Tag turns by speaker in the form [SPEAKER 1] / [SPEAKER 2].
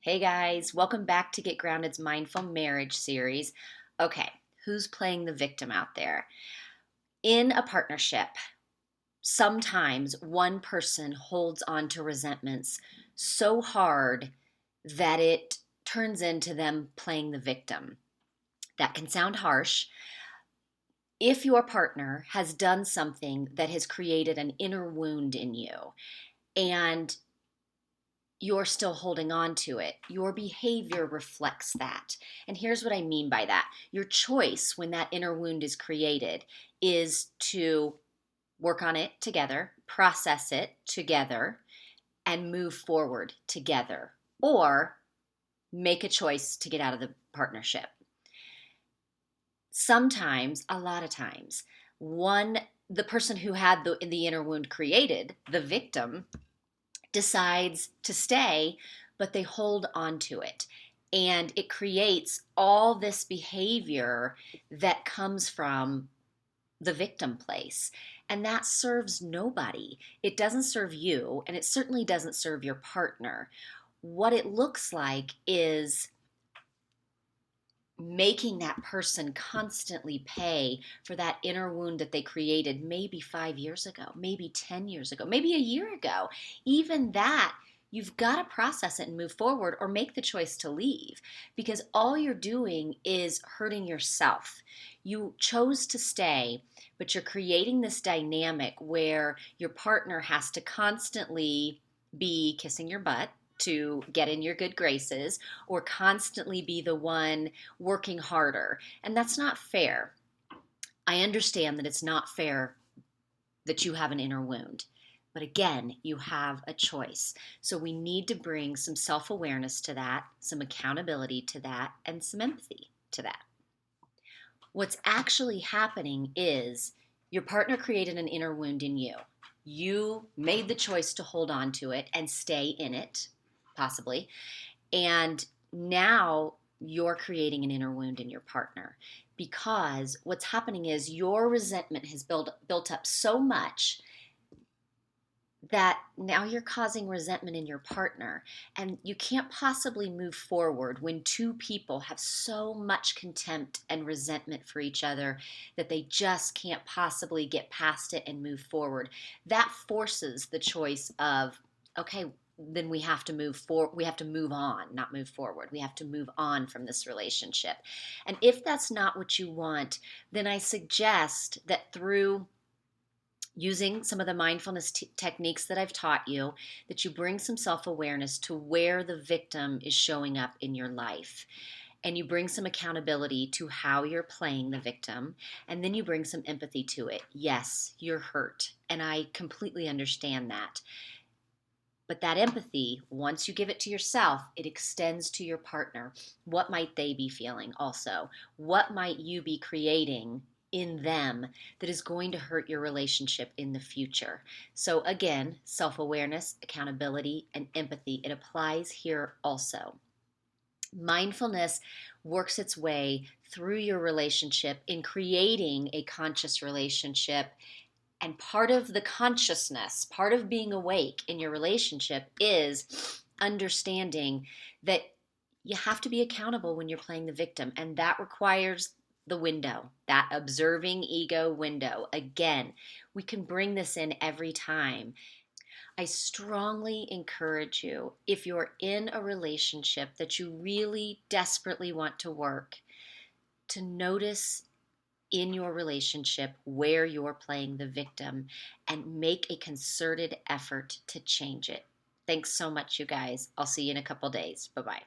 [SPEAKER 1] Hey guys, welcome back to Get Grounded's Mindful Marriage series. Okay, who's playing the victim out there? In a partnership, sometimes one person holds on to resentments so hard that it turns into them playing the victim. That can sound harsh. If your partner has done something that has created an inner wound in you, and you're still holding on to it. Your behavior reflects that. And here's what I mean by that. Your choice when that inner wound is created is to work on it together, process it together, and move forward together, or make a choice to get out of the partnership. Sometimes, a lot of times, the person who had the inner wound created, the victim, decides to stay, but they hold on to it. And it creates all this behavior that comes from the victim place. And that serves nobody. It doesn't serve you, and it certainly doesn't serve your partner. What it looks like is making that person constantly pay for that inner wound that they created maybe 5 years ago, maybe 10 years ago, maybe a year ago. Even that, you've got to process it and move forward or make the choice to leave, because all you're doing is hurting yourself. You chose to stay, but you're creating this dynamic where your partner has to constantly be kissing your butt to get in your good graces, or constantly be the one working harder. And that's not fair. I understand that it's not fair that you have an inner wound. But again, you have a choice. So we need to bring some self awareness to that, some accountability to that, and some empathy to that. What's actually happening is your partner created an inner wound in you. You made the choice to hold on to it and stay in it, possibly. And now you're creating an inner wound in your partner, because what's happening is your resentment has built up so much that now you're causing resentment in your partner, and you can't possibly move forward when two people have so much contempt and resentment for each other that they just can't possibly get past it and move forward. That forces the choice of, okay, then we have to we have to move on, not move forward. We have to move on from this relationship. And if that's not what you want, then I suggest that through using some of the mindfulness techniques that I've taught you, that you bring some self-awareness to where the victim is showing up in your life. And you bring some accountability to how you're playing the victim. And then you bring some empathy to it. Yes, you're hurt. And I completely understand that. But that empathy, once you give it to yourself, it extends to your partner. What might they be feeling also? What might you be creating in them that is going to hurt your relationship in the future? So, again, self awareness, accountability, and empathy, it applies here also. Mindfulness works its way through your relationship in creating a conscious relationship. And part of the consciousness, part of being awake in your relationship is understanding that you have to be accountable when you're playing the victim. And that requires the window, that observing ego window. Again, we can bring this in every time. I strongly encourage you, if you're in a relationship that you really desperately want to work, to notice in your relationship where you're playing the victim and make a concerted effort to change it. Thanks so much, you guys. I'll see you in a couple days. Bye bye.